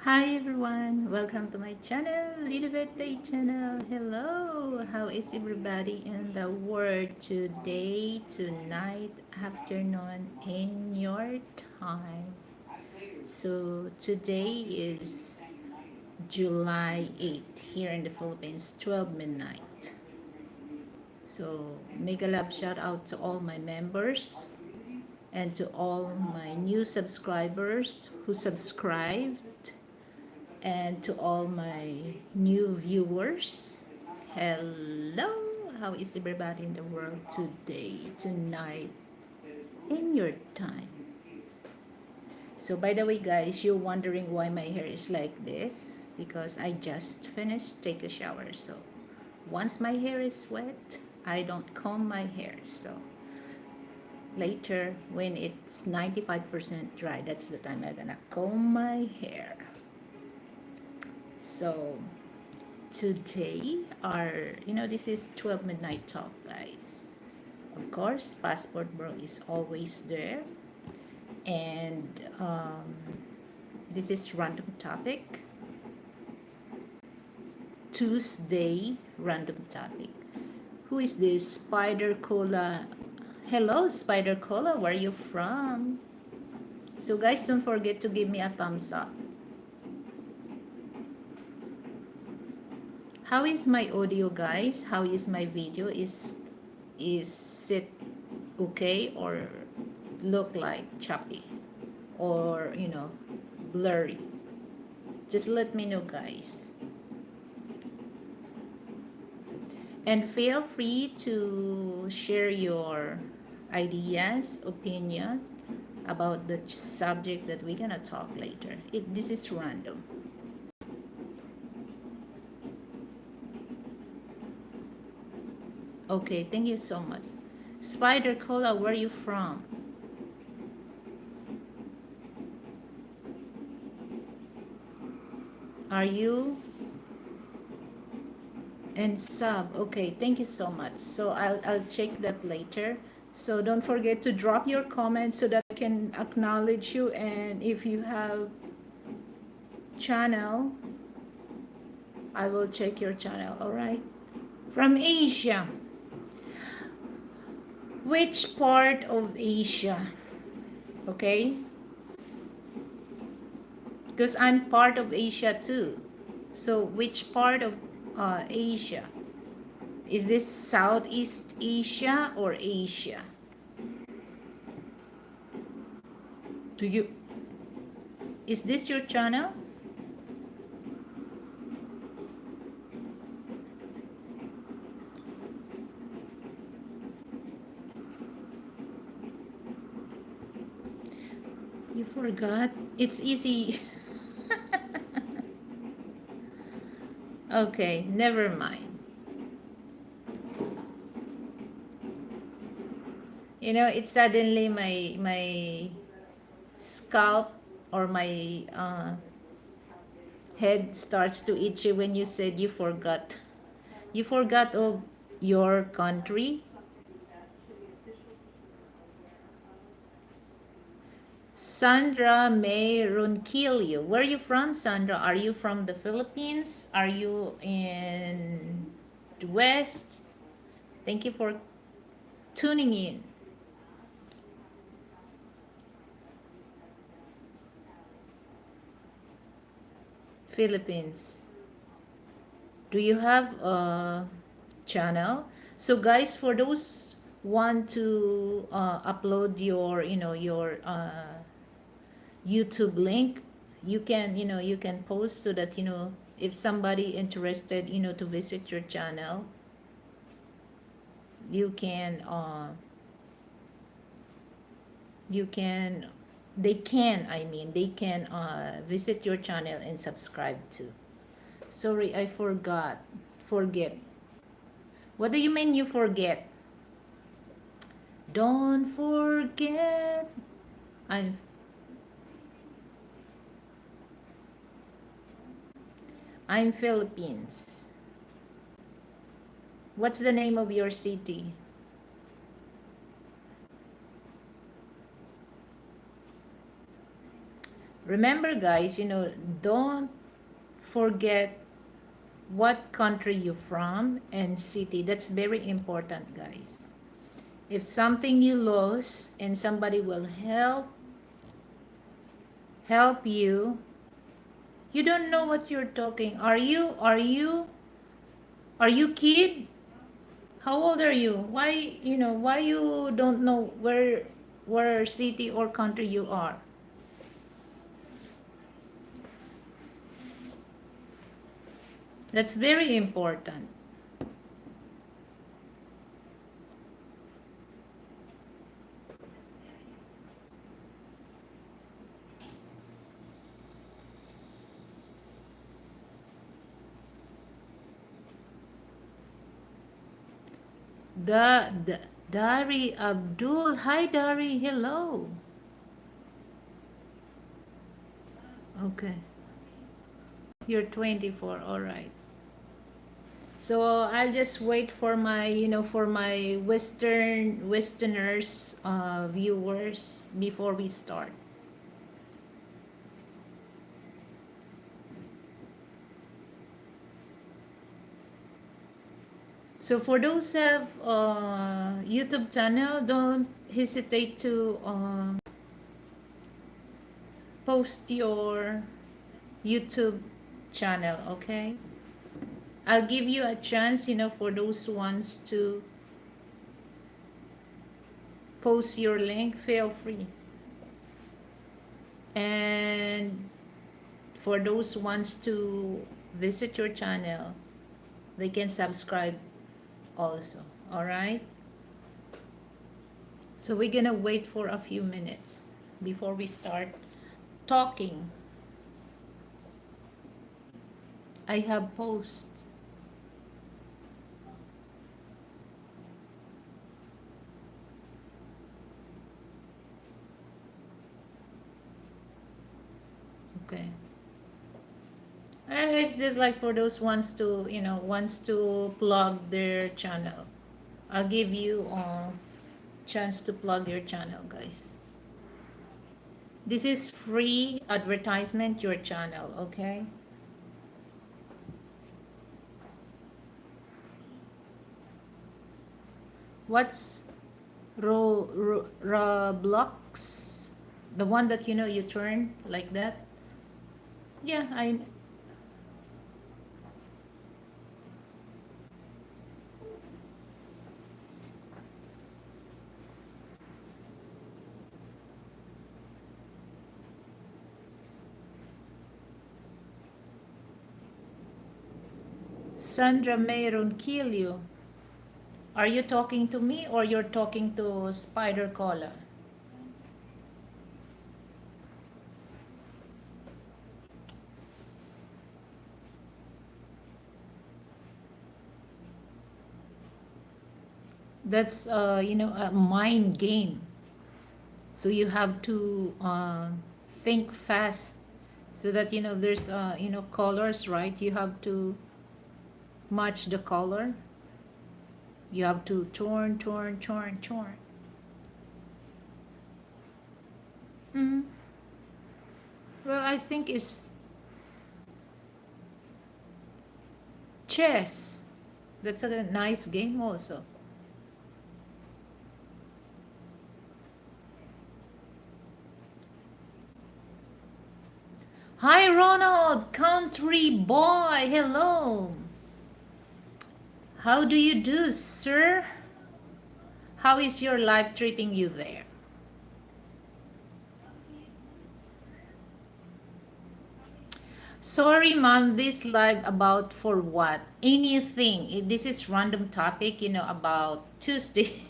Hi everyone, welcome to my channel, Liliveth Tate channel. Hello, how is everybody in the world today, tonight, afternoon, in your time? So today is July 8th here in the Philippines, 12 midnight. So mega love shout out to all my members and to all my new subscribers who subscribed and to all my new viewers. Hello, how is everybody in the world today, tonight, in your time? So, by the way, guys, you're wondering why my hair is like this because I just finished take a shower. So, once my hair is wet, I don't comb my hair. So, later when it's 95% dry, that's the time I'm gonna comb my hair. So, today this is 12 midnight talk, guys. Of course, passport bro is always there, and this is random topic, Tuesday random topic. Who is this? Spider Cola. Hello, Spider Cola, where are you from? So guys, don't forget to give me a thumbs up. How is my audio, guys? How is my video? Is it okay or look like choppy or blurry? Just let me know, guys. And feel free to share your ideas, opinion about the subject that we're gonna talk later. This is random. Okay, thank you so much. Spider Cola, where are you from? Are you and sub? Okay, thank you so much. So I'll check that later. So don't forget to drop your comments so that I can acknowledge you, and if you have channel, I will check your channel. All right. From Asia. Which part of Asia? Okay? Because I'm part of Asia too. So which part of Asia? Is this Southeast Asia or Asia? Do you Is this your channel? You forgot? It's easy. Okay, never mind. It's suddenly my scalp or my head starts to itchy when you said you forgot. You forgot of your country. Sandra May Ronquillo. Where are you from, Sandra? Are you from the Philippines? Are you in the West? Thank you for tuning in. Philippines. Do you have a channel? So guys, for those want to upload your YouTube link, you can post so that if somebody interested to visit your channel, you can you can they can visit your channel and subscribe to. Sorry, I forget. What do you mean you forget? Don't forget. I'm I'm Philippines. What's the name of your city? Remember, guys, don't forget what country you're from and city. That's very important, guys. If something you lost and somebody will help you, you don't know what you're talking. Are you kid? How old are you? Why you don't know where city or country you are? That's very important. The Dari Abdul. Hi Dari, hello. Okay. You're 24, all right. So I'll just wait for my Westerners viewers before we start. So for those who have YouTube channel, don't hesitate to post your YouTube channel, okay? I'll give you a chance, for those who wants to post your link, feel free. And for those who wants to visit your channel, they can subscribe also, all right? So we're gonna wait for a few minutes before we start talking. I have post. Okay. It's just like for those wants to plug their channel. I'll give you a chance to plug your channel, guys. This is free advertisement your channel, okay? What's Roblox? The one that you turn like that? Yeah, I Sandra Mayron kill you. Are you talking to me or you're talking to Spider Cola? That's a mind game. So you have to think fast so that there's colors, right? You have to match the color. You have to turn. Mm. Well, I think it's chess. That's a nice game also. Hi Ronald, country boy, hello. How do you do, sir? How is your life treating you there? Sorry, mom, this live about for what? Anything. This is random topic, about Tuesday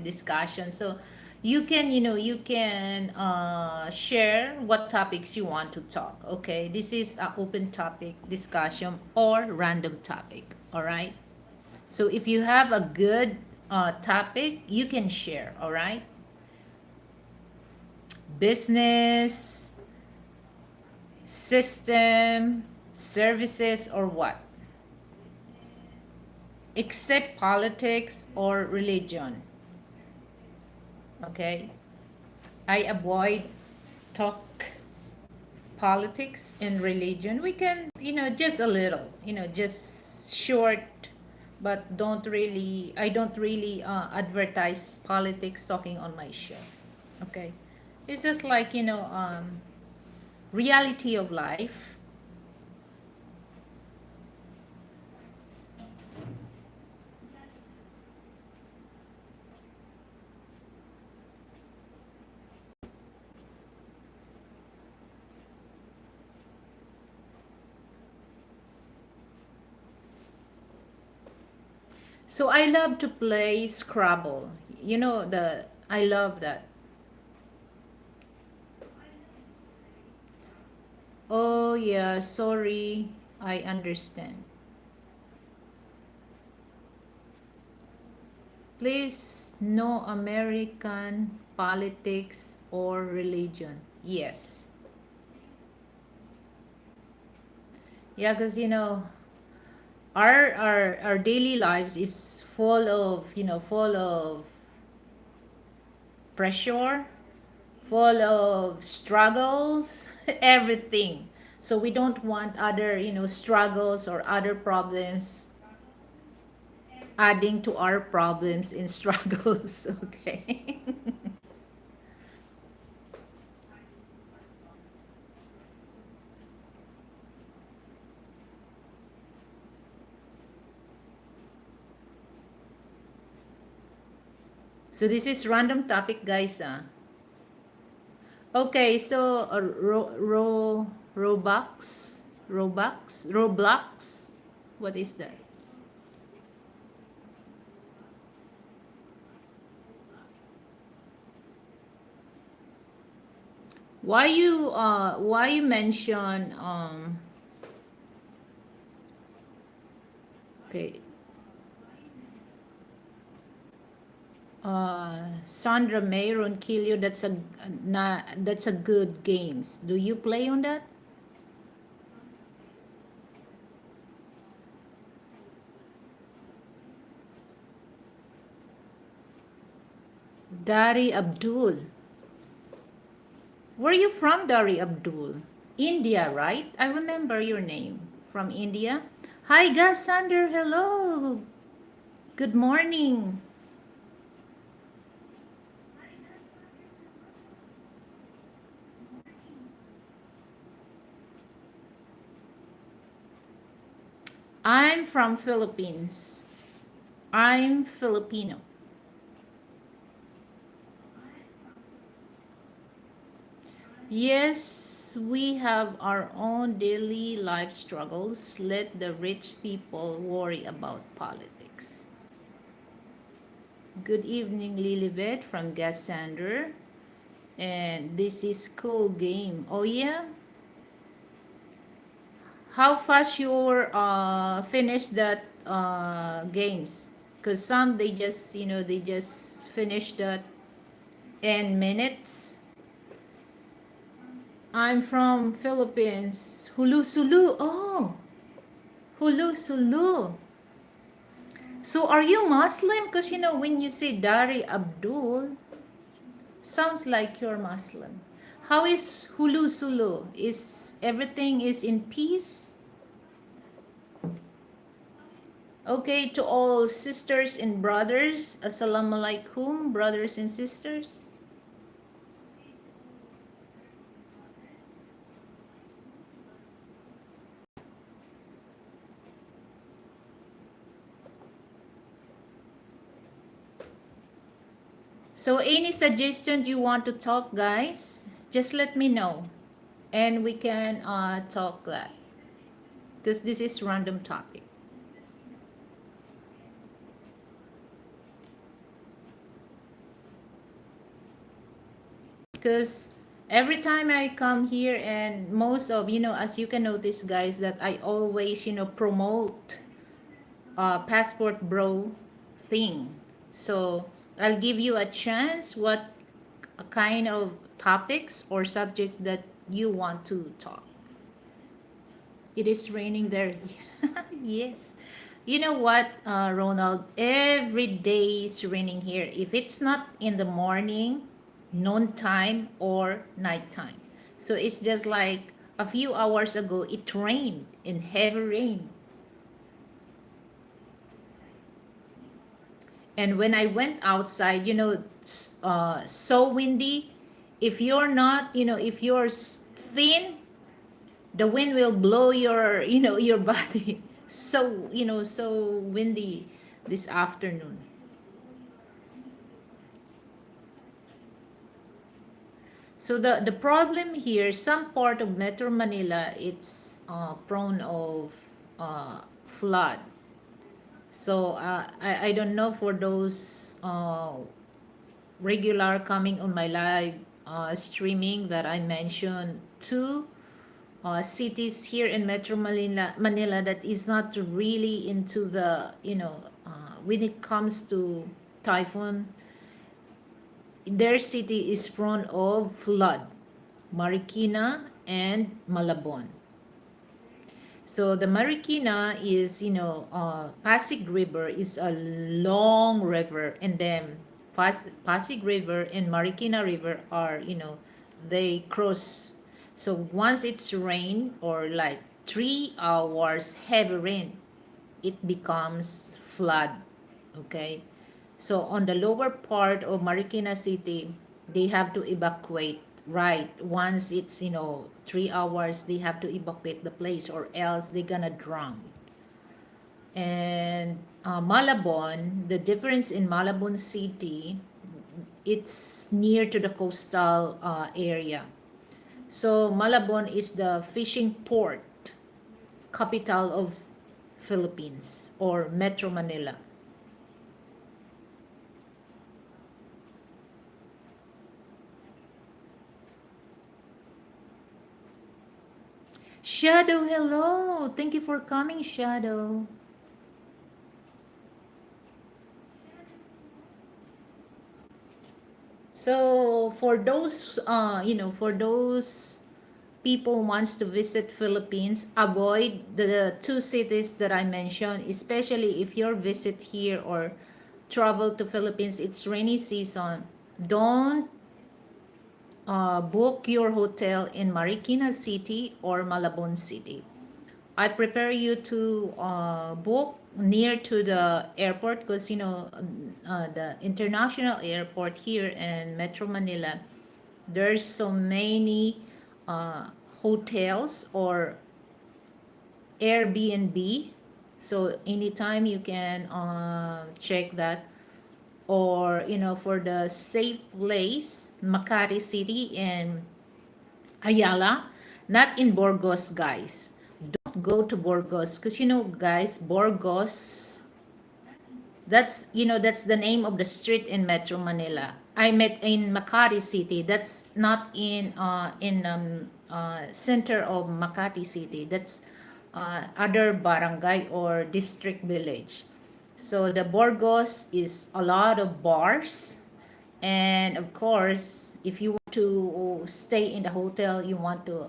discussion. So you can share what topics you want to talk. Okay, this is an open topic discussion or random topic. All right. So if you have a good topic, you can share. All right. Business, system, services, or what? Except politics or religion. Okay? I avoid talk politics and religion, we can, just a little, just short, but I don't really advertise politics talking on my show. Okay. It's just like, reality of life. So I love to play Scrabble. I love that. Oh yeah, sorry. I understand. Please, no American politics or religion. Yes. Yeah, because our daily lives is full of pressure, full of struggles, everything. So we don't want other, struggles or other problems adding to our problems and struggles. Okay. So this is random topic, guys. Okay, so Roblox. What is that? Why you mention okay, Sandra Mayron kill you, that's a good games. Do you play on that? Dari Abdul. Where are you from, Dari Abdul? India, right? I remember your name. From India. Hi, Gasander. Hello. Good morning. I'm from Philippines. I'm Filipino. Yes, we have our own daily life struggles. Let the rich people worry about politics. Good evening, Lilibet from Gasander. And this is cool game. Oh yeah? How fast you finish that games? Because some they just finish that in minutes. I'm from Philippines. Hulu Sulu. Oh, Hulu Sulu. So are you Muslim? Because when you say Dari Abdul, sounds like you're Muslim. How is Hulu Sulu? Is everything is in peace? Okay, to all sisters and brothers, assalamu alaikum, brothers and sisters. So any suggestion you want to talk, guys, just let me know and we can talk that because this is random topic. Because every time I come here and most of, as you can notice, guys, that I always, promote passport bro thing. So I'll give you a chance what kind of topics or subject that you want to talk. It is raining there. Yes. You know what, Ronald? Every day is raining here. If it's not in the morning, noon time, or night time. So it's just like a few hours ago, it rained in heavy rain. And when I went outside, so windy. If you're not, if you're thin, the wind will blow your, your body. So, so windy this afternoon. So the problem here, some part of Metro Manila, it's prone of flood. So I don't know for those regular coming on my live streaming that I mentioned two cities here in Metro Manila that is not really into the, when it comes to typhoon, their city is prone of flood, Marikina and Malabon. So the Marikina is, Pasig River is a long river, and then Pasig River and Marikina River are, they cross. So once it's rain or like 3 hours heavy rain, it becomes flood. Okay. So on the lower part of Marikina City, they have to evacuate. Right. Once it's, 3 hours, they have to evacuate the place or else they're gonna drown. And Malabon, the difference in Malabon City, it's near to the coastal area. So Malabon is the fishing port, capital of Philippines or Metro Manila. Shadow, hello. Thank you for coming, Shadow. So for those, for those people wants to visit Philippines, avoid the two cities that I mentioned, especially if you're visit here or travel to Philippines, it's rainy season. Don't book your hotel in Marikina City or Malabon City. I prepare you to book near to the airport because the international airport here in Metro Manila, there's so many uh, hotels or Airbnb. So anytime you can check that, or for the safe place, Makati City and Ayala, not in Burgos, guys. Don't go to Burgos because guys, Burgos, that's the name of the street in Metro Manila. I met in Makati City. That's not in center of Makati City. That's other barangay or district village. So the Burgos is a lot of bars, and of course, if you want to stay in the hotel, you want to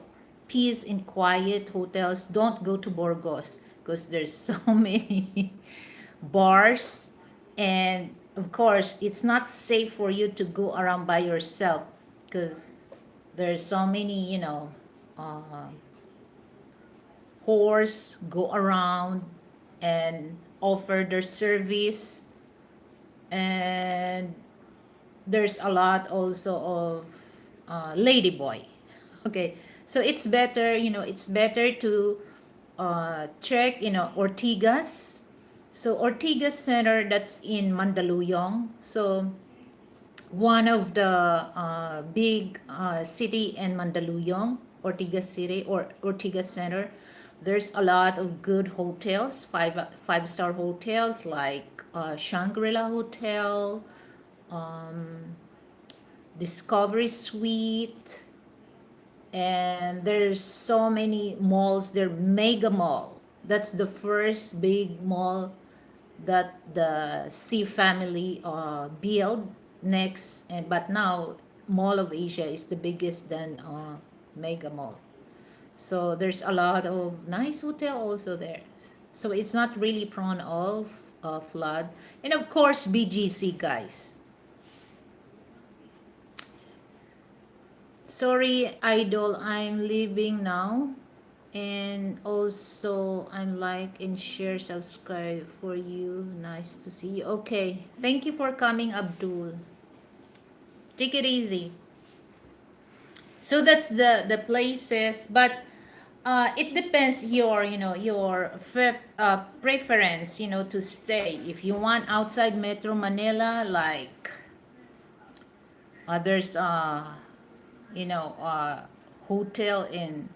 peace and quiet hotels, don't go to Burgos because there's so many bars, and of course it's not safe for you to go around by yourself because there's so many uh, whores go around and offer their service, and there's a lot also of ladyboy. Okay, so it's better to check Ortigas. So Ortigas Center, that's in Mandaluyong. So one of the big city in Mandaluyong, Ortigas City or Ortigas Center. There's a lot of good hotels, five-star hotels like Shangri-La Hotel, um, Discovery Suite, and there's so many malls. They're mega mall. That's the first big mall that the C family built next, and but now Mall of Asia is the biggest than mega mall. So there's a lot of nice hotel also there. So it's not really prone of flood, and of course BGC, guys. Sorry, idol, I'm leaving now. And also, I'm like and share, subscribe for you. Nice to see you. Okay, thank you for coming, Abdul. Take it easy. So that's the places, but it depends your your preference to stay. If you want outside Metro Manila, like there's hotel in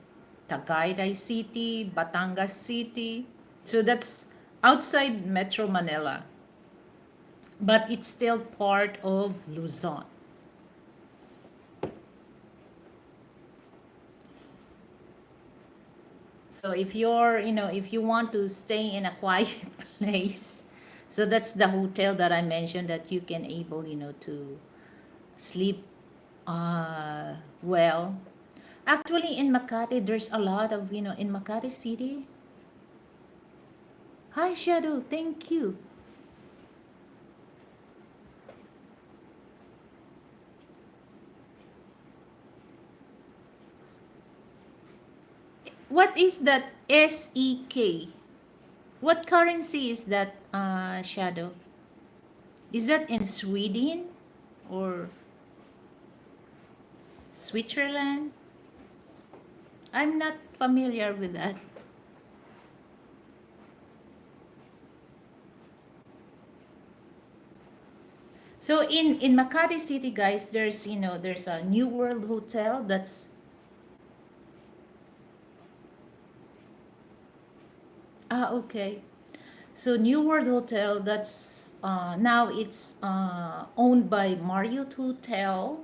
Tagaytay City, Batangas City. So that's outside Metro Manila, but it's still part of Luzon. So if you're, if you want to stay in a quiet place, so that's the hotel that I mentioned that you can able, to sleep well. Actually, in Makati, there's a lot of, in Makati City. Hi, Shadow. Thank you. What is that SEK? What currency is that, Shadow? Is that in Sweden or Switzerland? I'm not familiar with that. So in Makati City, guys, there's there's a New World Hotel that's okay. So New World Hotel that's now it's owned by Marriott Hotel,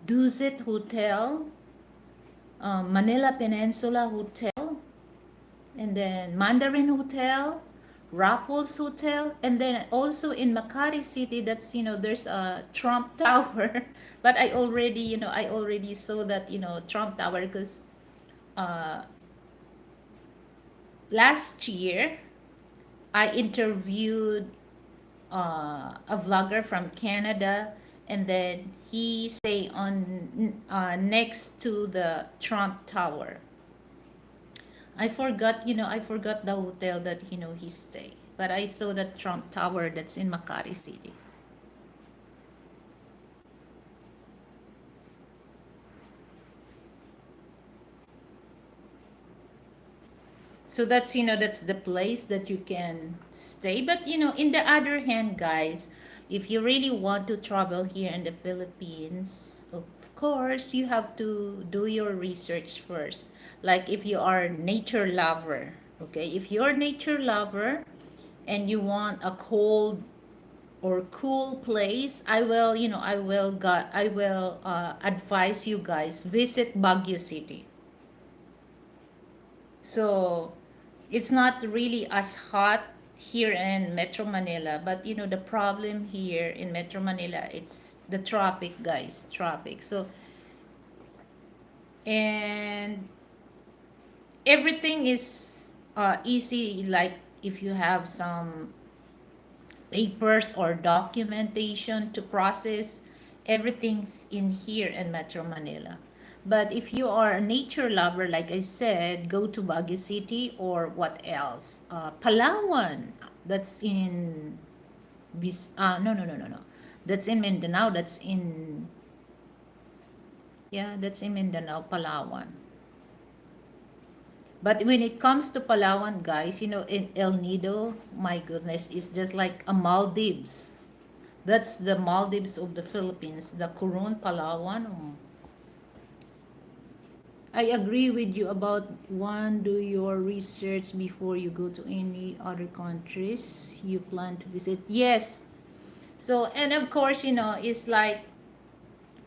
Dusit Hotel, Manila Peninsula Hotel, and then Mandarin Hotel, Raffles Hotel, and then also in Makati City, that's there's a Trump Tower. But I already saw that Trump Tower because uh, last year I interviewed a vlogger from Canada, and then he stay on next to the Trump Tower. I forgot the hotel that he stay. But I saw that Trump Tower that's in Makati City. So that's that's the place that you can stay. But in the other hand, guys, if you really want to travel here in the Philippines, of course you have to do your research first. Like if you are nature lover, okay? If you're nature lover and you want a cold or cool place, I will advise you guys visit Baguio City. So it's not really as hot here in Metro Manila, but the problem here in Metro Manila, it's the traffic, guys, traffic. So and everything is easy, like if you have some papers or documentation to process, everything's in here in Metro Manila. But if you are a nature lover, like I said, go to Baguio City or what else? Palawan. That's in no, no, no, no, no. That's in Mindanao. That's in, yeah, that's in Mindanao, Palawan. But when it comes to Palawan, guys, in El Nido, my goodness, it's just like a Maldives. That's the Maldives of the Philippines, the Coron, Palawan. I agree with you about one, do your research before you go to any other countries you plan to visit. Yes. So, and of course, it's like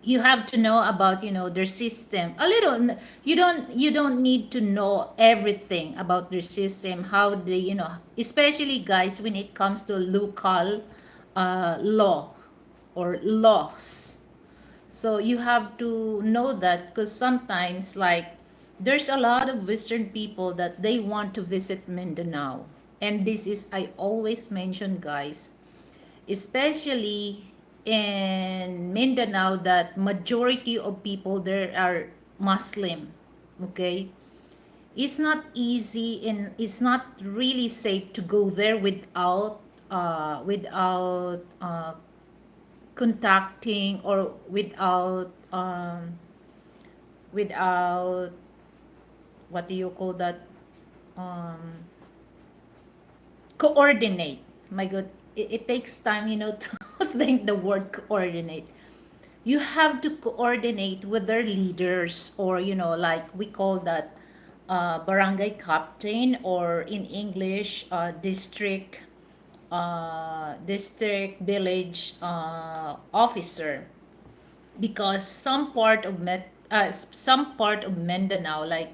you have to know about their system a little. You don't need to know everything about their system, how they especially, guys, when it comes to local law or laws. So you have to know that because sometimes, like, there's a lot of Western people that they want to visit Mindanao, and this is, I always mention, guys, especially in Mindanao that majority of people there are Muslim. Okay, it's not easy and it's not really safe to go there without contacting or without what do you call that, um, coordinate. My god, it takes time, to think the word coordinate. You have to coordinate with their leaders, or like we call that barangay captain, or in English district village officer, because some part of Mindanao, like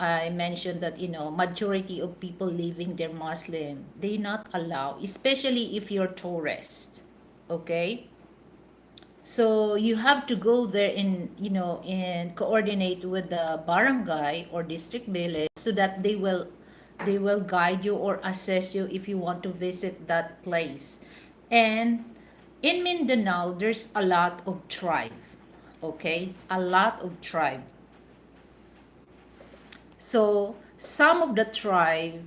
I mentioned, that majority of people living there Muslim, they not allow, especially if you're tourist. Okay, so you have to go there and coordinate with the barangay or district village, so that they will guide you or assess you if you want to visit that place. And in Mindanao, there's a lot of tribe. Okay, a lot of tribe. So some of the tribe,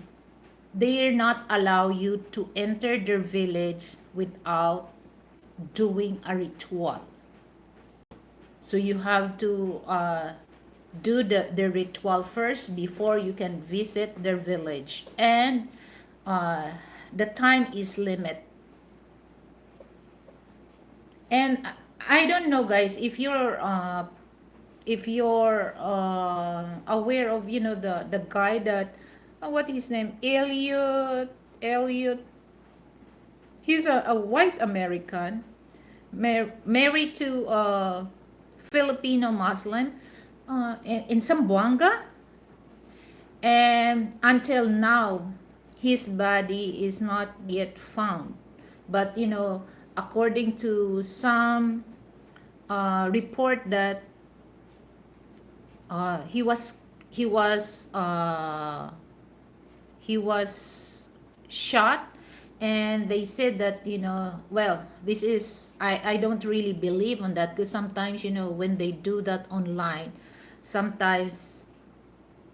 they not allow you to enter their village without doing a ritual. So you have to do the ritual first before you can visit their village. And uh, the time is limit. And I don't know, guys, if you're aware of the guy that what his name, Elliot. He's a white American, married to a Filipino Muslim in Zamboanga, and until now his body is not yet found. But according to some report that he was he was uh, he was shot. And they said that, well, this is, I don't really believe on that, because sometimes, when they do that online, sometimes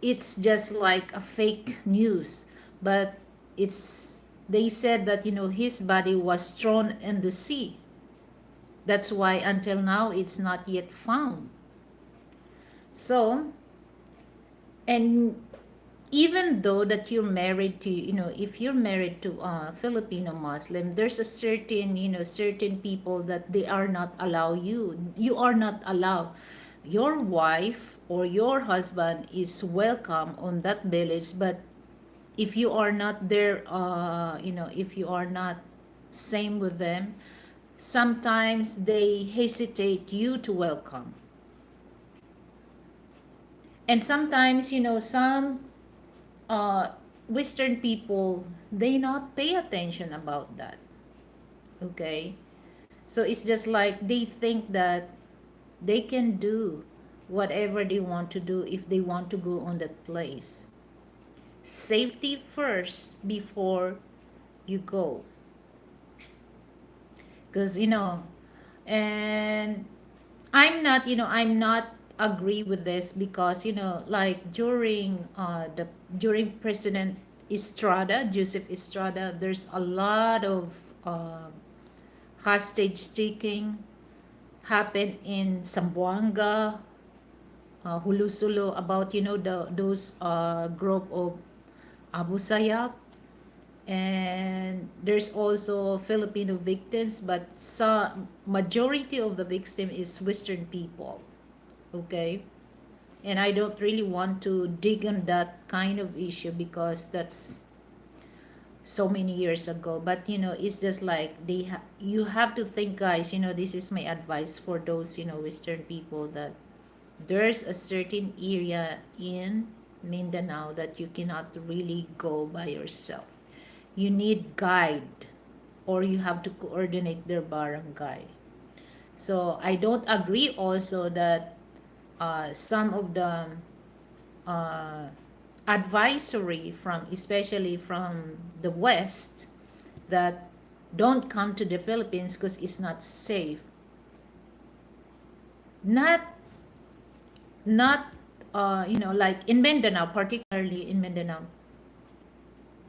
it's just like a fake news. But they said that, his body was thrown in the sea. That's why until now it's not yet found. So, and even though that you're married to, if you're married to a Filipino Muslim, there's a certain people that they are not allow you are not allowed. Your wife or your husband is welcome on that village, but if you are not there, if you are not same with them, sometimes they hesitate you to welcome. And sometimes, some Western people, they not pay attention about that. Okay, so it's just like they think that they can do whatever they want to do if they want to go on that place. Safety first before you go, because and I'm not agree with this, because like during President Estrada, Joseph Estrada, there's a lot of hostage taking happened in Zamboanga, Hulusulo, about those group of Abu Sayyaf. And there's also Filipino victims, but majority of the victim is Western people. Okay, and I don't really want to dig on that kind of issue, because that's so many years ago. But it's just like you have to think, guys, this is my advice for those Western people, that there's a certain area in Mindanao that you cannot really go by yourself. You need guide, or you have to coordinate their barangay. So I don't agree also that some of the uh, advisory from, especially from the West, that don't come to the Philippines because it's not safe. Not not like in Mindanao, particularly in Mindanao.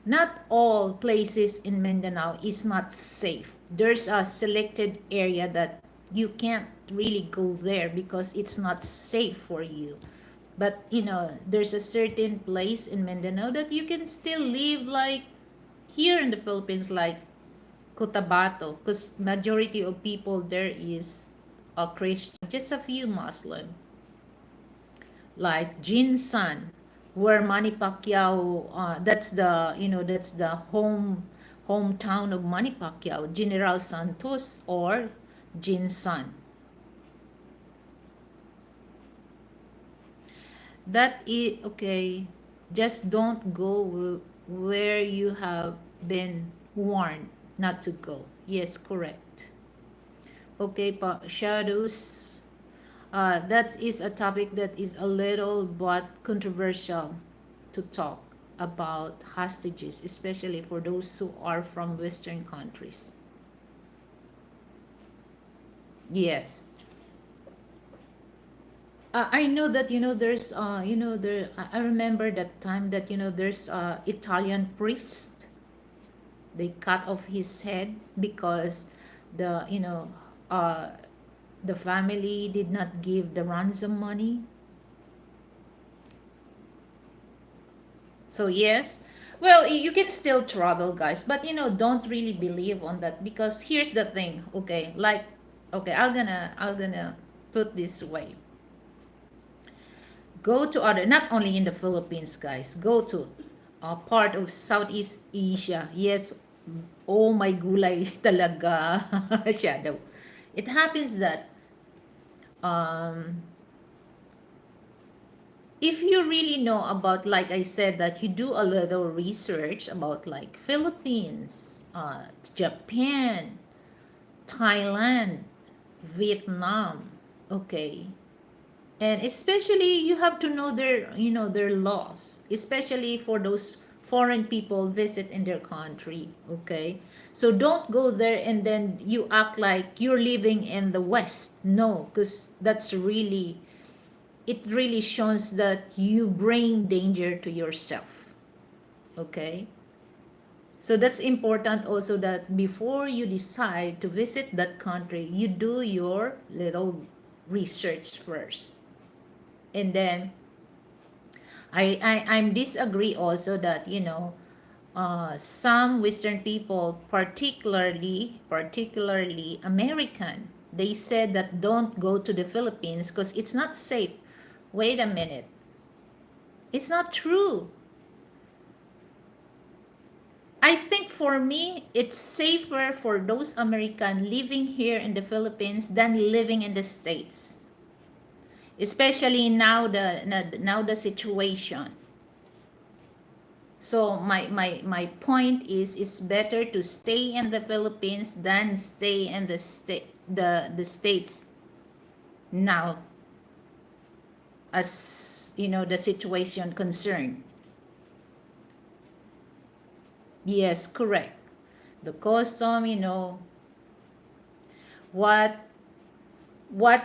Not all places in Mindanao is not safe. There's a selected area that you can't really go there because it's not safe for you. But there's a certain place in Mindanao that you can still live like here in the Philippines, like Cotabato, because majority of people there is a Christian, just a few Muslim, like Jinsan, where Manny Pacquiao, that's the hometown of Manny Pacquiao, General Santos or Jinsan. That is okay. Just don't go where you have been warned not to go. Yes, correct. Okay, shadows. That is a topic that is a little but controversial to talk about hostages, especially for those who are from Western countries. Yes. I know that there's there I remember that time that there's Italian priest. They cut off his head because the uh the family did not give the ransom money. So yes, well, you can still travel, guys, but don't really believe on that because here's the thing. Okay, like, okay, I'm gonna put this way. Go to other, not only in the Philippines, guys. Go to part of Southeast Asia. Yes, oh my gulay talaga, shadow. It happens that um, if you really know about, like I said, that you do a little research about like Philippines, Japan, Thailand, Vietnam, okay, and especially you have to know their laws, especially for those foreign people visit in their country, okay. So don't go there and then you act like you're living in the West. No, because that's really, it really shows that you bring danger to yourself, okay. So that's important also, that before you decide to visit that country, you do your little research first. And then I'm disagree also that some Western people, particularly American, they said that don't go to the Philippines because it's not safe. Wait a minute, it's not true. I think for me, it's safer for those American living here in the Philippines than living in the States, especially now the situation. So my point is, it's better to stay in the Philippines than stay in the States now, as the situation concerned. Yes, correct. The custom, what what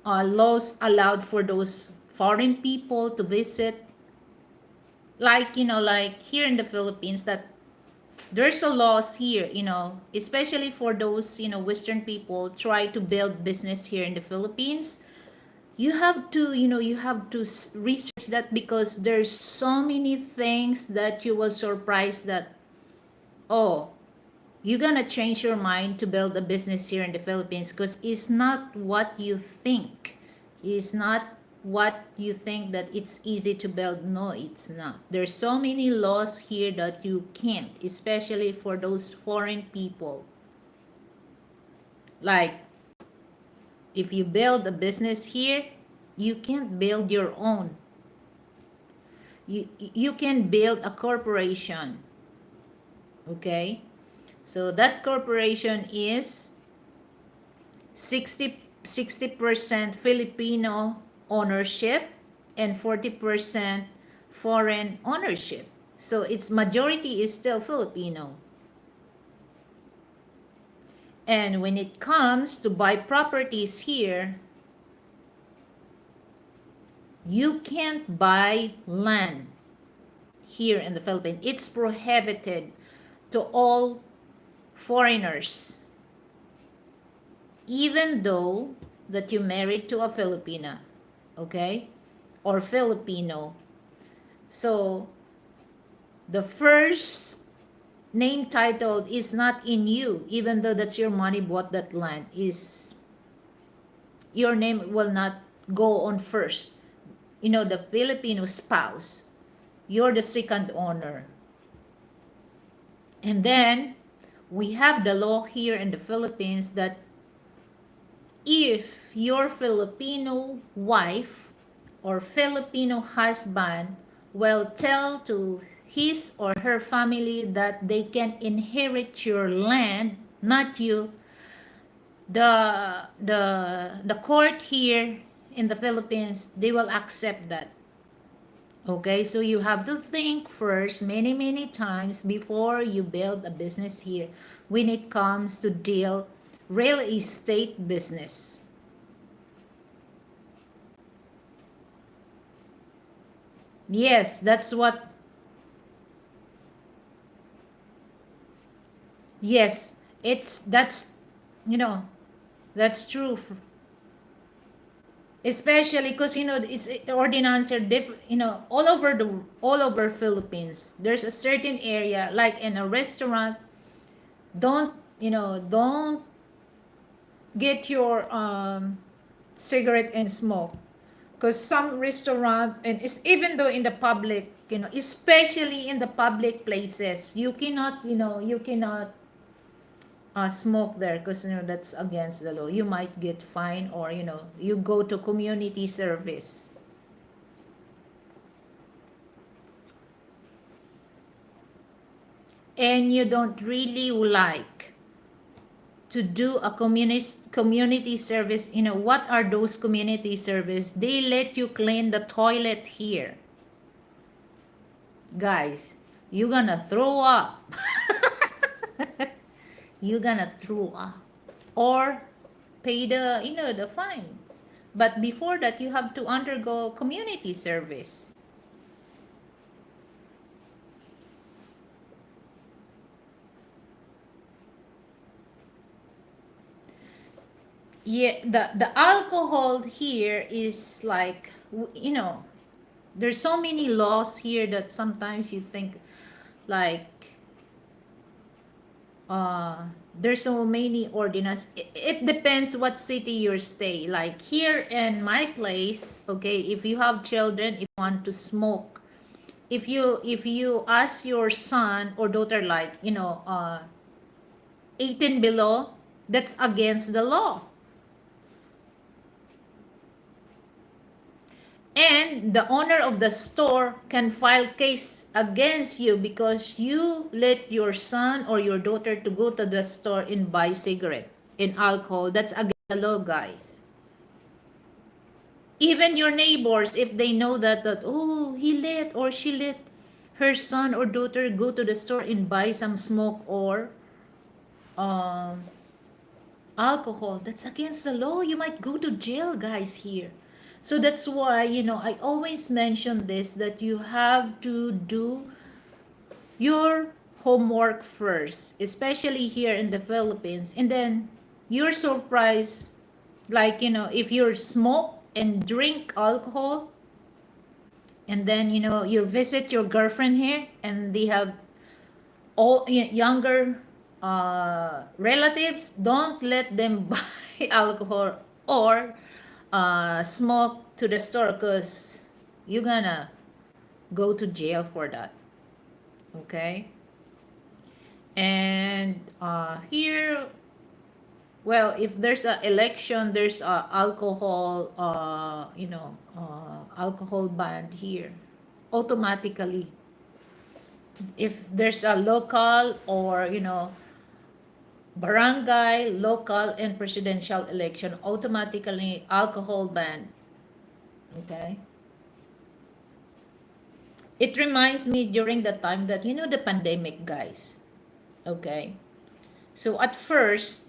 laws allowed for those foreign people to visit, like like here in the Philippines, that there's a laws here, especially for those Western people try to build business here in the Philippines. You have to research that, because there's so many things that you will surprise that, oh, you're gonna change your mind to build a business here in the Philippines, because it's not what you think. It's not what you think that it's easy to build. No, it's not. There's so many laws here that you can't, especially for those foreign people. Like, if you build a business here, you can't build your own. You can build a corporation, okay. So that corporation is 60% Filipino ownership and 40% foreign ownership. So its majority is still Filipino. And when it comes to buy properties here, you can't buy land here in the Philippines. It's prohibited to all foreigners, even though that you married to a Filipina, okay, or Filipino. So the first name title is not in you, even though that's your money bought that land, is your name will not go on first. You know, the Filipino spouse, you're the second owner. And then we have the law here in the Philippines that if your Filipino wife or Filipino husband will tell to his or her family that they can inherit your land, not you, the court here in the Philippines, they will accept that. Okay, so you have to think first many times before you build a business here when it comes to deal real estate business. Yes, that's what, yes, that's, you know, that's true. Especially because, you know, it's ordinance are different, you know, all over Philippines. There's a certain area, like in a restaurant, don't, you know, don't get your cigarette and smoke, because some restaurant, and it's even though in the public, you know, especially in the public places, you cannot, you know, you cannot smoke there, because, you know, that's against the law. You might get fined, or, you know, you go to community service. And you don't really like to do a community service. You know, what are those community service? They let you clean the toilet here. Guys, you're gonna throw up. You're gonna throw up, or pay the, you know, the fines. But before that, you have to undergo community service. Yeah, the alcohol here is like, you know, there's so many laws here that sometimes you think like, there's so many ordinance. It depends what city you stay. Like here in my place, okay, if you have children, if you want to smoke, if you ask your son or daughter, like, you know, 18 below, that's against the law. And the owner of the store can file case against you because you let your son or your daughter to go to the store and buy cigarette and alcohol. That's against the law, guys. Even your neighbors, if they know that oh, he let or she let her son or daughter go to the store and buy some smoke or um, alcohol, that's against the law. You might go to jail, guys, here. So that's why, you know, I always mention this, that you have to do your homework first, especially here in the Philippines. And then you're surprised, like, you know, if you smoke and drink alcohol, and then, you know, you visit your girlfriend here and they have all younger relatives, don't let them buy alcohol or smoke to the store, because you're gonna go to jail for that. Okay. And here, well, if there's a election, there's a alcohol, alcohol ban here automatically. If there's a local or, you know, barangay, local, and presidential election, automatically alcohol ban. Okay. It reminds me during the time, that, you know, the pandemic, guys. Okay. So at first,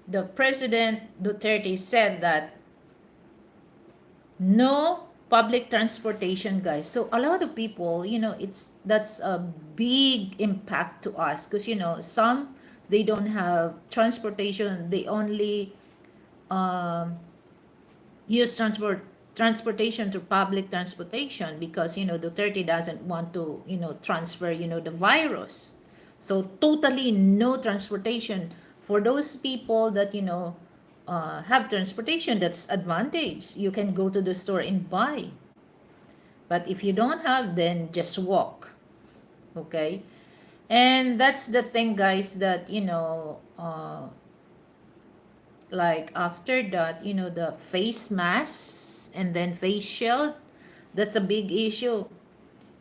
the President Duterte said that no public transportation, guys. So a lot of people, that's a big impact to us, because some, they don't have transportation. They only um, use transportation to public transportation, because Duterte doesn't want to transfer the virus. So totally no transportation for those people that have transportation. That's advantage, you can go to the store and buy. But if you don't have, then just walk. Okay. And that's the thing, guys, that like after that, the face masks and then face shield, that's a big issue.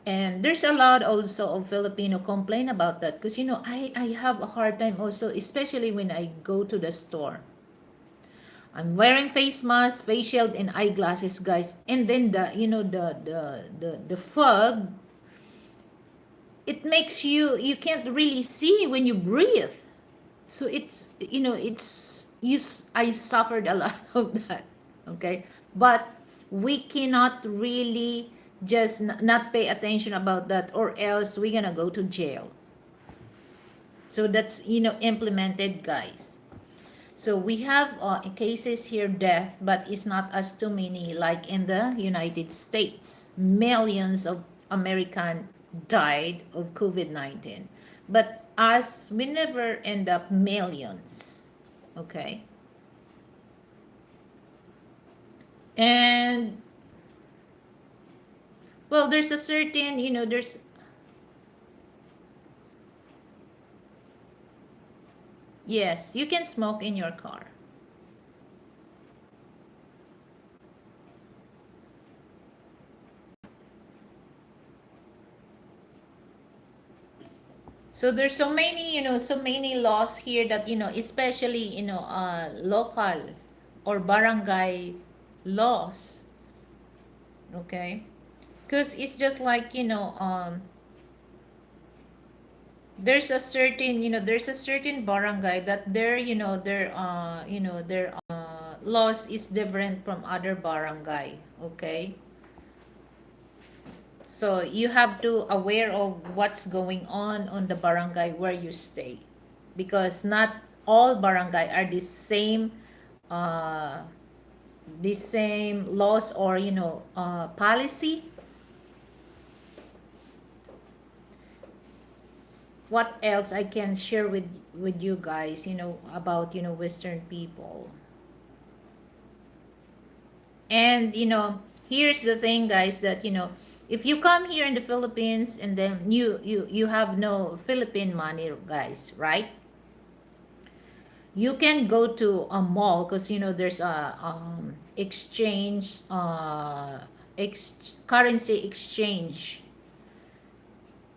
And there's a lot also of Filipino complain about that, because I have a hard time also, especially when I go to the store. I'm wearing face mask, face shield, and eyeglasses, guys. And then the fog, it makes you can't really see when you breathe. So I suffered a lot of that. Okay, but we cannot really just not pay attention about that, or else we're gonna go to jail. So that's implemented, guys. So we have cases here, death, but it's not as too many like in the United States. Millions of Americans died of COVID-19. But us, we never end up millions. Okay? And, well, there's a certain, there's, yes, you can smoke in your car. So there's so many, so many laws here that, especially, local or barangay laws. Okay? Because it's just like, there's a certain barangay that their laws is different from other barangay. Okay? So you have to aware of what's going on the barangay where you stay, because not all barangay are uh, the same laws or policy. What else I can share with you guys about Western people. And here's the thing, guys, that if you come here in the Philippines and then you have no Philippine money, guys, right? You can go to a mall, because there's a exchange currency exchange,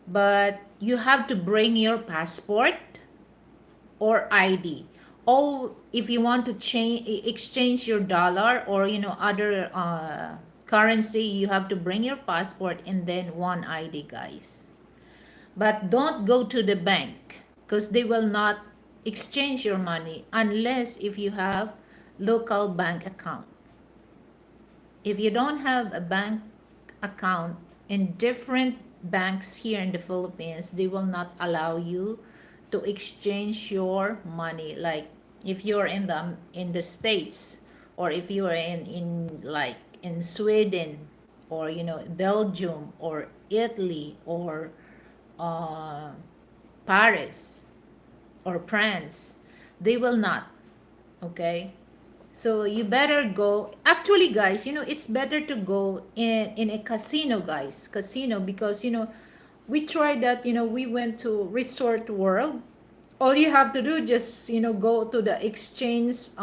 but you have to bring your passport or ID. Or if you want to exchange your dollar or other currency, you have to bring your passport and then one ID, guys. But don't go to the bank, because they will not exchange your money unless if you have local bank account. If you don't have a bank account in different banks here in the Philippines, they will not allow you to exchange your money. Like if you're in the States, or if you are in like in Sweden, or Belgium, or Italy, or Paris, or France, they will not. Okay? So you better go. Actually, guys, it's better to go in a casino, guys. Casino, because we tried that, we went to Resort World. All you have to do, just go to the exchange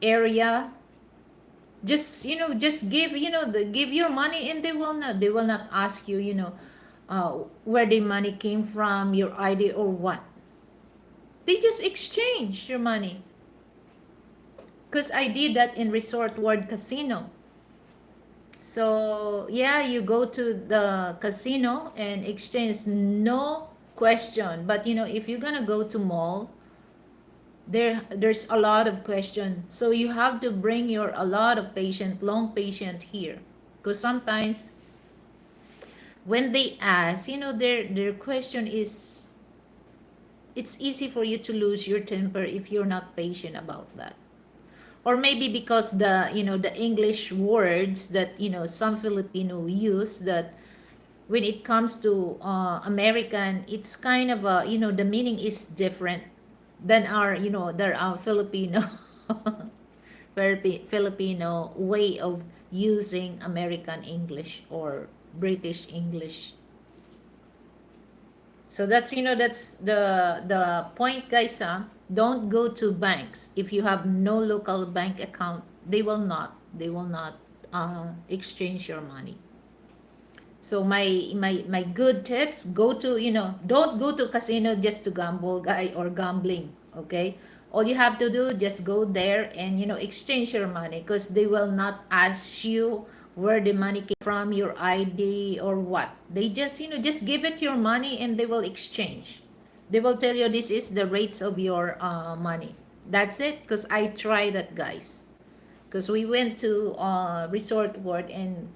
area. Just give give your money, and they will not ask you where the money came from, your ID or what. They just exchange your money. Because I did that in Resort World Casino. So yeah, you go to the casino and exchange, no question. But if you're gonna go to mall, there's a lot of question, so you have to bring your a lot of patient, long patient here, because sometimes when they ask, their question is, it's easy for you to lose your temper if you're not patient about that. Or maybe because the English words that some Filipino use, that when it comes to American, it's kind of a, the meaning is different than our, Filipino Filipino way of using American English or British English. So that's the point, guys. Don't go to banks if you have no local bank account. They will not exchange your money. So my good tips: go to, don't go to casino just to gamble, guy, or gambling. Okay, all you have to do, just go there and exchange your money, because they will not ask you where the money came from, your ID or what. They just just give it your money and they will exchange. They will tell you this is the rates of your money. That's it. Because I tried that, guys. Because we went to Resort World, and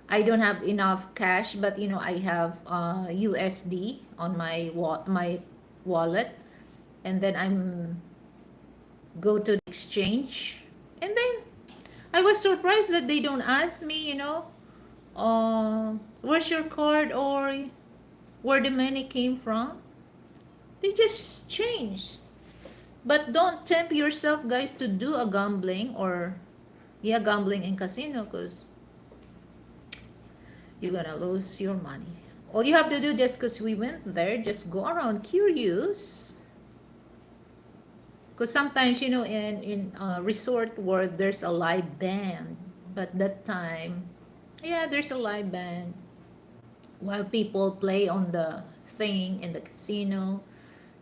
I don't have enough cash, but I have USD on my wallet, and then I'm go to the exchange, and then I was surprised that they don't ask me, where's your card or where the money came from. They just change. But don't tempt yourself, guys, to do a gambling, or gambling in casino, because you're gonna lose your money. All you have to do, just because we went there, just go around curious. Because sometimes, in Resort World, there's a live band. But that time, yeah, there's a live band while people play on the thing in the casino.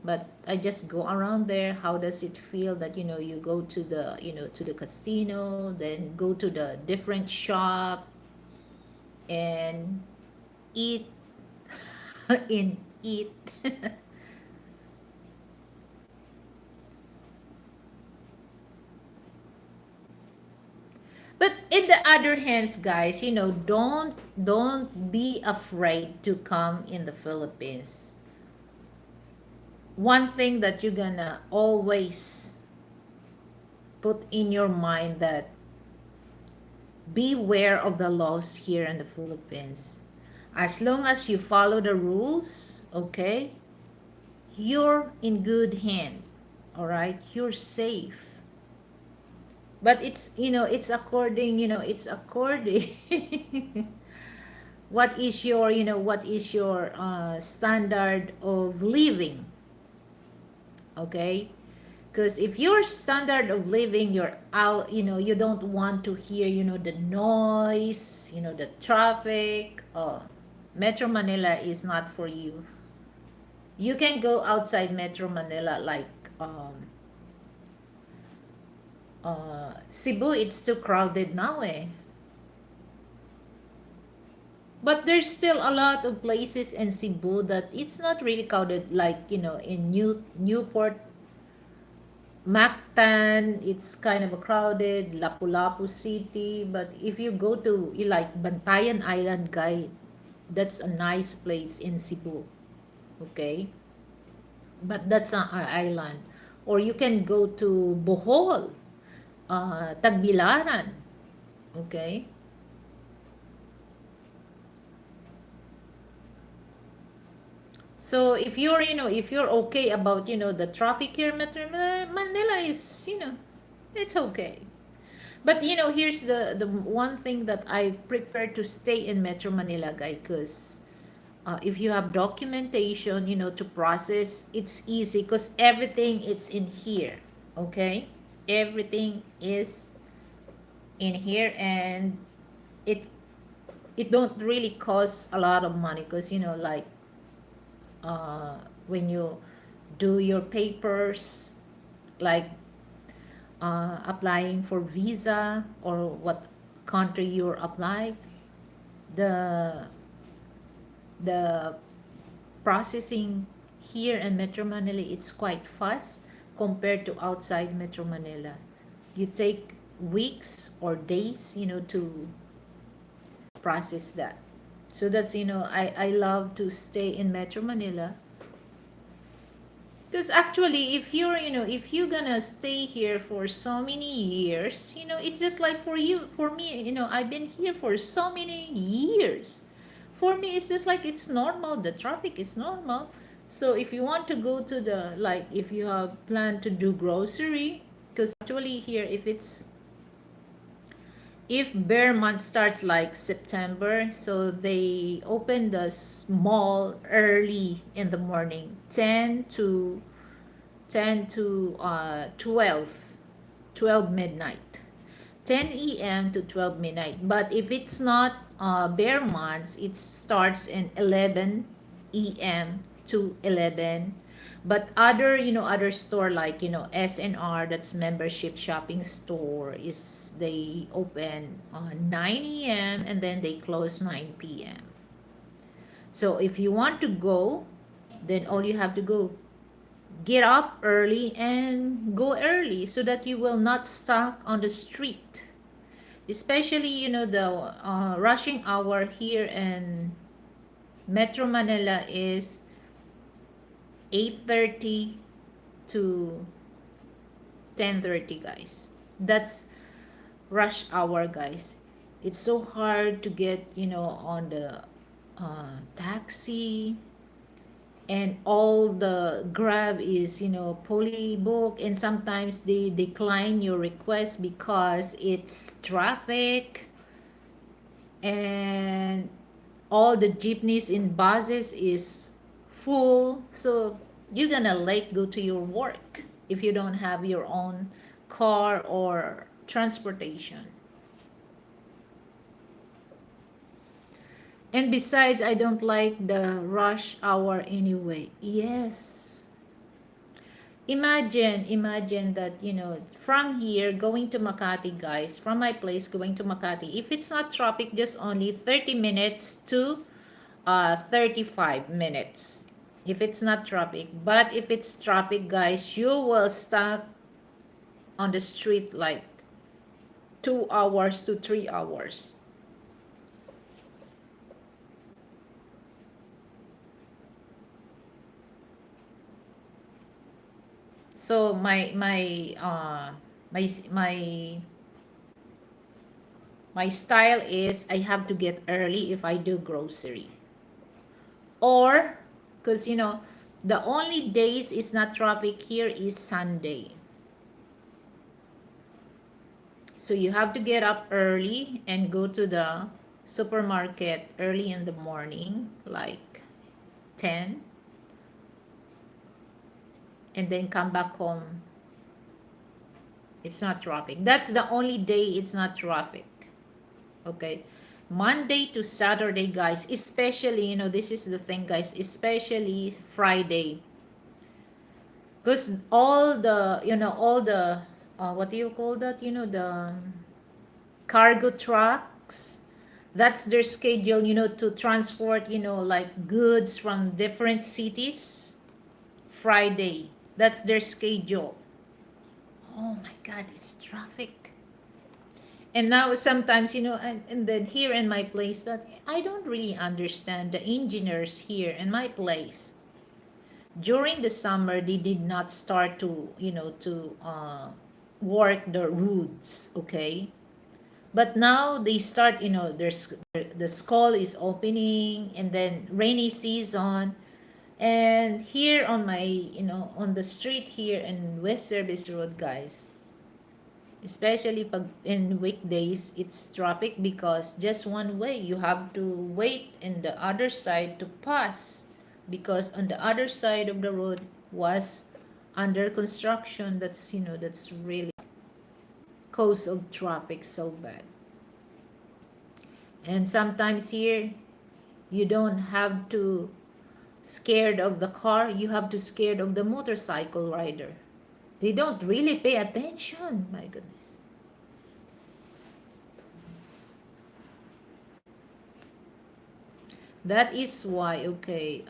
But I just go around there. How does it feel that you go to the casino, then go to the different shop and eat and eat. But in the other hands, guys, don't be afraid to come in the Philippines. One thing that you're gonna always put in your mind, that beware of the laws here in the Philippines. As long as you follow the rules, okay, you're in good hand. All right, you're safe. But it's according what is your standard of living. Okay, because if your standard of living, you're out, you don't want to hear the noise, the traffic. Metro Manila is not for you. You can go outside Metro Manila, like Cebu. It's too crowded now, eh. But there's still a lot of places in Cebu that it's not really crowded, like in Newport, Mactan. It's kind of a crowded. Lapu-Lapu City. But if you go to like Bantayan Island, guy, that's a nice place in Cebu. Okay, but that's not an island. Or you can go to Bohol, Tagbilaran. Okay. So if you're okay about the traffic here, Metro Manila is it's okay. But here's the one thing that I prefer to stay in Metro Manila, guy, because if you have documentation, to process, it's easy, because everything is in here. Okay, everything is in here, and it it don't really cost a lot of money, because like when you do your papers, like applying for visa or what country you're applying, the the processing here in Metro Manila, it's quite fast. compared to outside Metro Manila. You take weeks or days, to process that. So that's, I love to stay in Metro Manila. Because actually, if if you're gonna stay here for so many years, it's just like for me, I've been here for so many years. For me, it's just like it's normal. The traffic is normal. So if you want to go to like, if you have planned to do grocery, because actually here, if bear month starts like September, so they open the mall early in the morning, 10 to 12 midnight, 10 a.m. to 12 midnight. But if it's not bear months, it starts in 11 a.m. to 11. But other store like, SNR, that's membership shopping store, is they open 9 a.m. and then they close 9 p.m. So if you want to go, then all you have to go, get up early and go early so that you will not stuck on the street. Especially, the rushing hour here in Metro Manila is 8:30 to 10:30, guys. That's rush hour, guys. It's so hard to get, on the taxi, and all the grab is, fully booked, and sometimes they decline your request because it's traffic, and all the jeepneys in buses is full. So you're gonna late go to your work if you don't have your own car or transportation. And besides, I don't like the rush hour anyway. Yes. Imagine that, from here going to Makati, guys, from my place going to Makati, if it's not traffic, just only 30 minutes to 35 minutes. If it's not traffic. But if it's traffic, guys, you will stuck on the street like 2 hours to 3 hours. So my style is I have to get early if I do grocery. Or because the only days is not traffic here is Sunday. So you have to get up early and go to the supermarket early in the morning, like 10, and then come back home. It's not traffic. That's the only day it's not traffic. Okay. Monday to Saturday, guys, especially, this is the thing, guys, especially Friday. Because all the, what do you call that? The cargo trucks, that's their schedule, to transport, like goods from different cities. Friday, that's their schedule. Oh my God, it's traffic. And now sometimes, and then here in my place, that I don't really understand the engineers here in my place. During the summer, they did not start to, work the roads, okay? But now they start, the school is opening, and then rainy season. And here on my, on the street here in West Service Road, guys, especially in weekdays, it's traffic because just one way. You have to wait in the other side to pass because on the other side of the road was under construction. That's really cause of traffic so bad. And sometimes here, you don't have to scared of the car, you have to scared of the motorcycle rider. They don't really pay attention, my goodness. That is why, okay,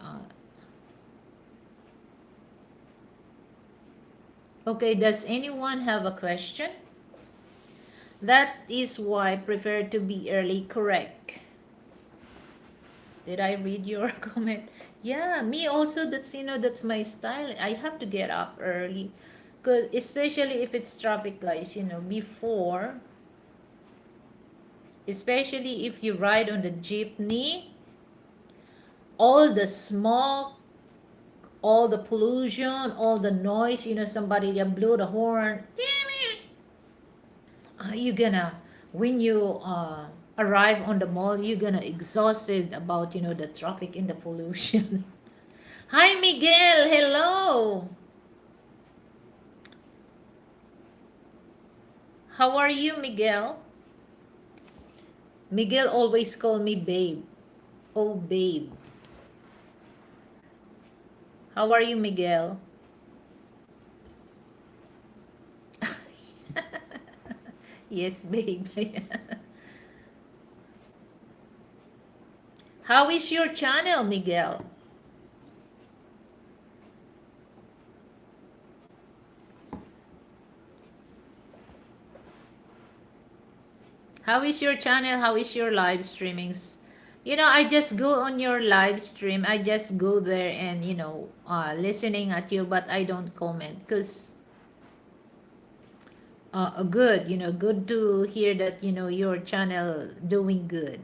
Okay, does anyone have a question? That is why I prefer to be early, correct. Did I read your comment? Yeah, me also. That's, that's my style. I have to get up early, cause especially if it's traffic lights. Before, especially if you ride on the jeepney, all the smoke, all the pollution, all the noise. Somebody that blew the horn. Damn it! You gonna when you arrive on the mall, you're gonna exhausted about the traffic and the pollution. Hi, Miguel. Hello. How are you, Miguel? Miguel always call me babe. Oh, babe. How are you, Miguel? Yes, babe. How is your channel, Miguel? How is your channel? How is your live streamings? I just go on your live stream. I just go there and, listening at you, but I don't comment because good, good to hear that, your channel doing good.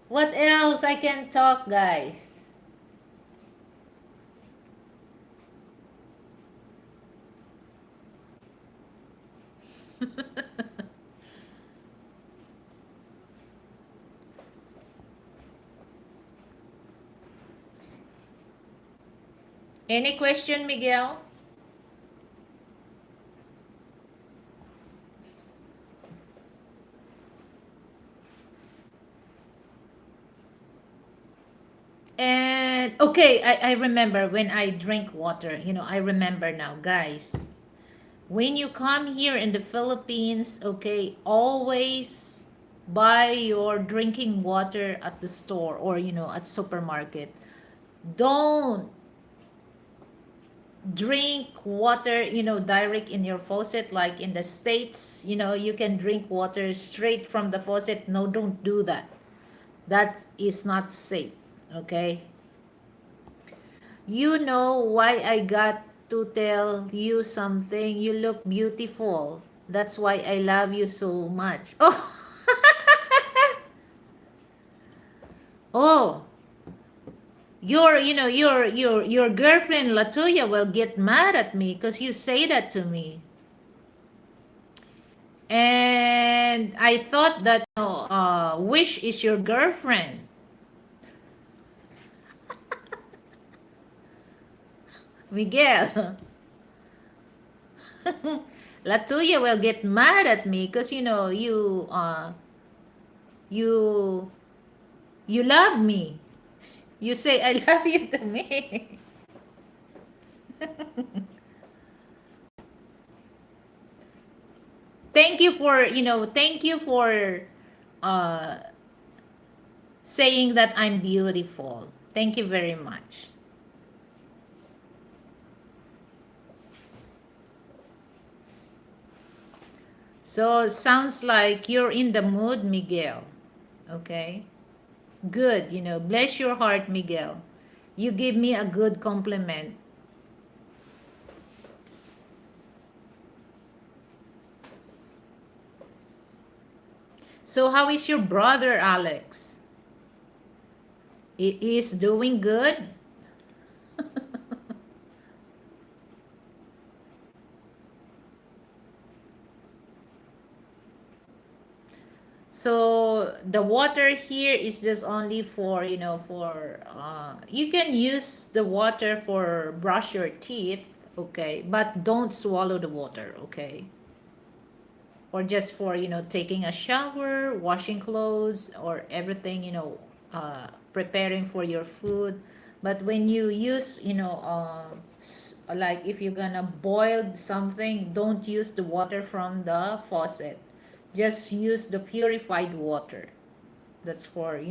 What else I can talk, guys? Any question, Miguel? And okay, I remember when I drink water, I remember now, guys. When you come here in the Philippines, okay, always buy your drinking water at the store or, at supermarket. Don't drink water, direct in your faucet like in the States. You can drink water straight from the faucet. No, don't do that. That is not safe, okay? You know why I got to tell you something? You look beautiful. That's why I love you so much. Oh, oh, your girlfriend Latoya will get mad at me because you say that to me. And I thought that Wish is your girlfriend. Miguel. Latuya will get mad at me because you you love me. You say I love you to me. Thank you for uh saying that I'm beautiful. Thank you very much. So sounds like you're in the mood, Miguel. Okay? Good, bless your heart, Miguel. You give me a good compliment. So how is your brother, Alex? He is doing good? So the water here is just only for, you can use the water for brush your teeth, okay? But don't swallow the water, okay? Or just for, taking a shower, washing clothes, or everything, preparing for your food. But when you use, like if you're gonna boil something, don't use the water from the faucet. Just use the purified water. That's for,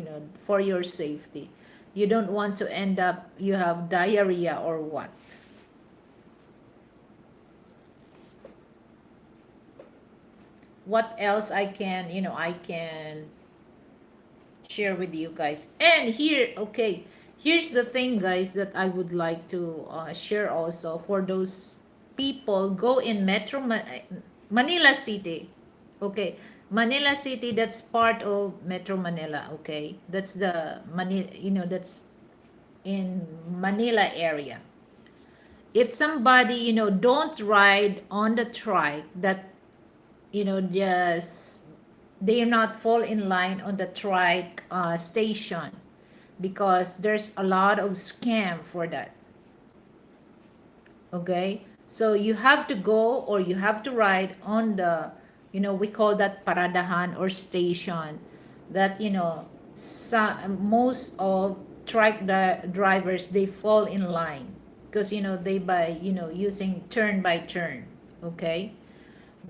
for your safety. You don't want to end up, you have diarrhea or what. what else I can, I can share with you guys. And here, okay, here's the thing, guys, that I would like to share also for those people go in Manila City. Okay, Manila City, that's part of Metro Manila. Okay, that's the Manila, that's in Manila area. If somebody, don't ride on the trike, that, just they not fall in line on the trike station, because there's a lot of scam for that. Okay, so you have to go, or you have to ride on the, we call that paradahan or station, that, most of drivers, they fall in line, because, they by, using turn by turn. Okay,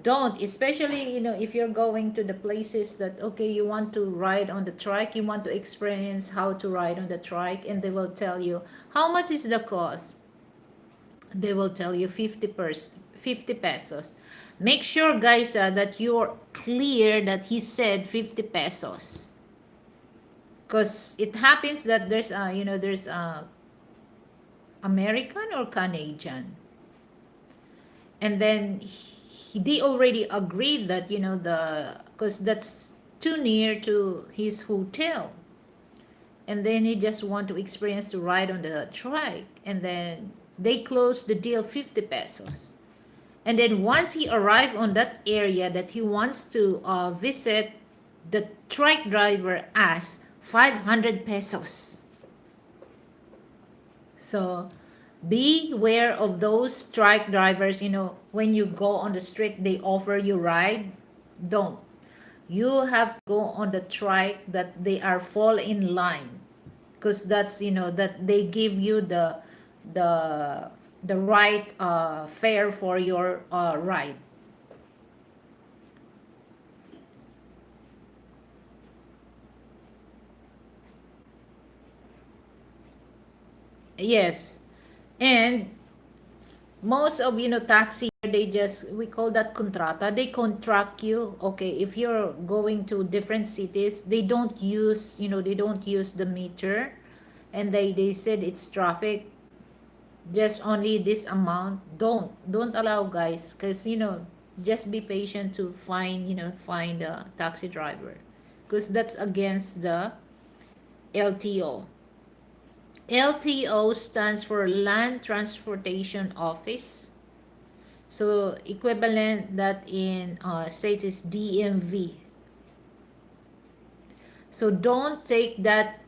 don't, especially, if you're going to the places that, okay, you want to ride on the trike, you want to experience how to ride on the trike, and they will tell you how much is the cost. They will tell you 50 pesos. Make sure, guys, that you're clear that he said 50 pesos, because it happens that there's there's American or Canadian, and then they already agreed that, because that's too near to his hotel, and then he just want to experience to ride on the trike, and then they close the deal 50 pesos. And then once he arrived on that area that he wants to visit, the trike driver asks 500 pesos. So beware of those trike drivers. When you go on the street, they offer you ride. Don't. You have to go on the trike that they are fall in line, because that's, that they give you the the right fare for your ride. Yes, and most of, taxi, they just, we call that contrata, they contract you. Okay, if you're going to different cities, they don't use, they don't use the meter, and they said it's traffic, just only this amount. Don't allow, guys, because, just be patient to find, find a taxi driver, because that's against the LTO. LTO stands for Land Transportation Office. So equivalent that in states is DMV. So don't take that.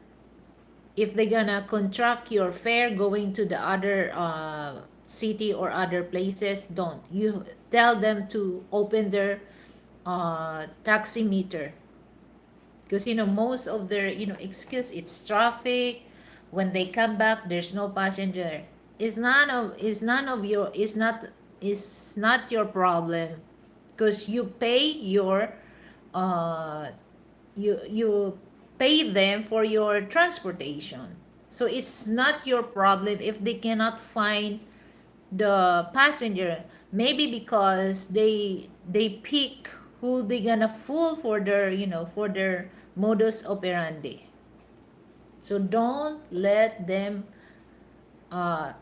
If they're gonna contract your fare going to the other city or other places, don't. You tell them to open their taximeter, because, most of their, excuse, it's traffic. When they come back, there's no passenger. It's not your problem, because you pay your uh you pay them for your transportation. So it's not your problem if they cannot find the passenger. Maybe because they pick who they gonna fool for their, for their modus operandi. So don't let them uh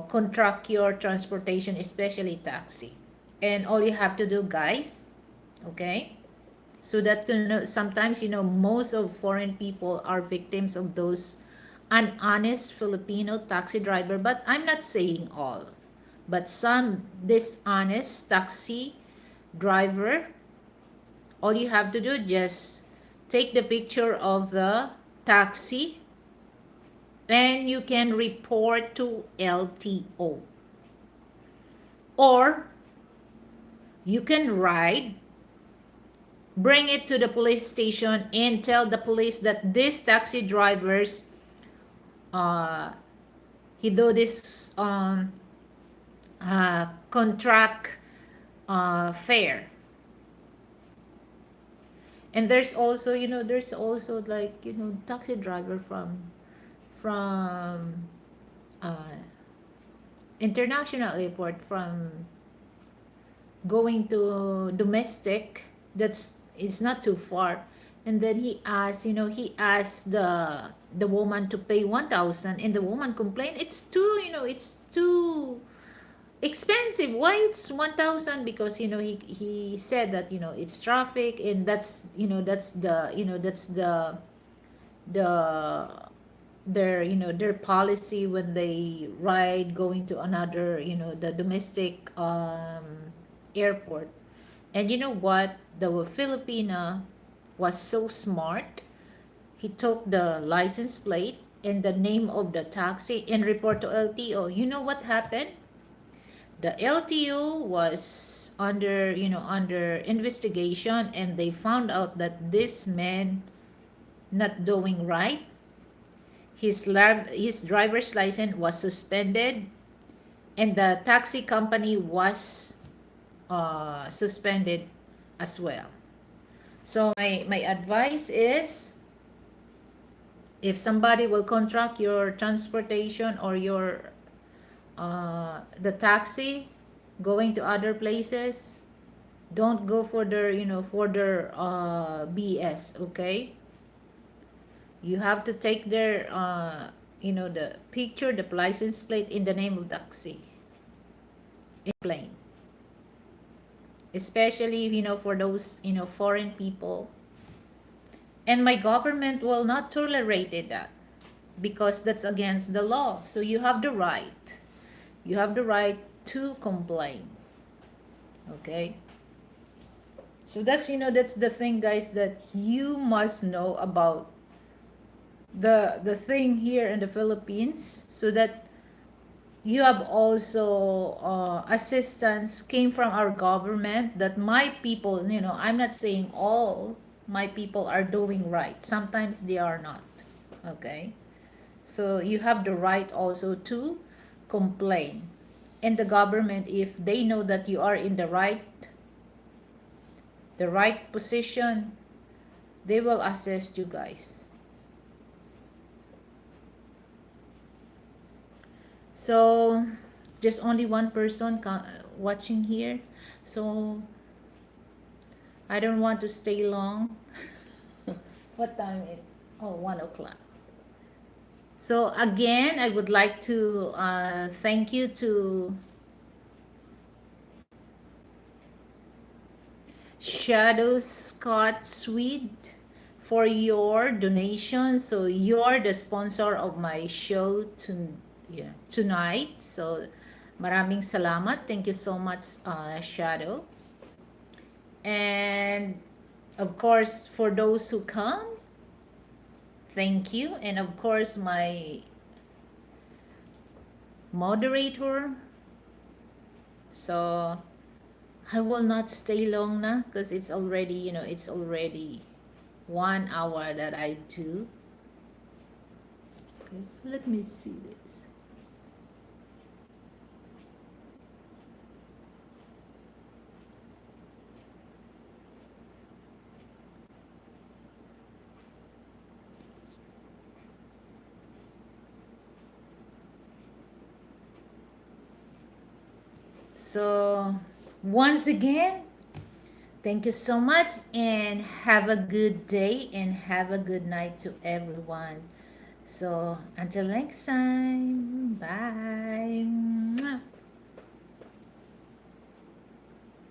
contract your transportation, especially taxi. And all you have to do, guys, okay, so that, sometimes, most of foreign people are victims of those honest Filipino taxi driver, but I'm not saying all, but some dishonest taxi driver. All you have to do, just take the picture of the taxi, and you can report to LTO, or you can ride, bring it to the police station, and tell the police that this taxi drivers he do this contract fare. And there's also like, taxi driver from uh, international airport, from going to domestic, that's it's not too far. And then he asked the woman to pay 1,000, and the woman complained it's too, it's too expensive. Why it's 1,000? Because he said that it's traffic, and the their policy when they ride going to another, the domestic airport. And you know what, the Filipina was so smart. He took the license plate and the name of the taxi and report to LTO. You know what happened? The LTO was under investigation, and they found out that this man not doing right. His driver's license was suspended, and the taxi company was suspended as well. So my advice is, if somebody will contract your transportation or your the taxi going to other places, don't go for their BS. Okay, you have to take their the picture, the license plate in the name of taxi in plane, especially for those foreign people. And my government will not tolerate that, because that's against the law. So you have the right, to complain. Okay, so that's the thing, guys, that you must know about the thing here in the Philippines, so that you have also assistance came from our government, that my people, I'm not saying all my people are doing right. Sometimes they are not. Okay, so you have the right also to complain. And the government, if they know that you are in the right position, they will assist you, guys. So just only one person watching here, so I don't want to stay long. What time is? Oh, 1 o'clock. So again, I would like to thank you to Shadow Scott Swede for your donation. So you're the sponsor of my show tonight. So maraming salamat. Thank you so much, Shadow. And of course, for those who come, thank you. And of course, my moderator. So I will not stay long na, because it's already 1 hour that I do. Okay, let me see this. So once again, thank you so much, and have a good day and have a good night to everyone. So until next time, bye.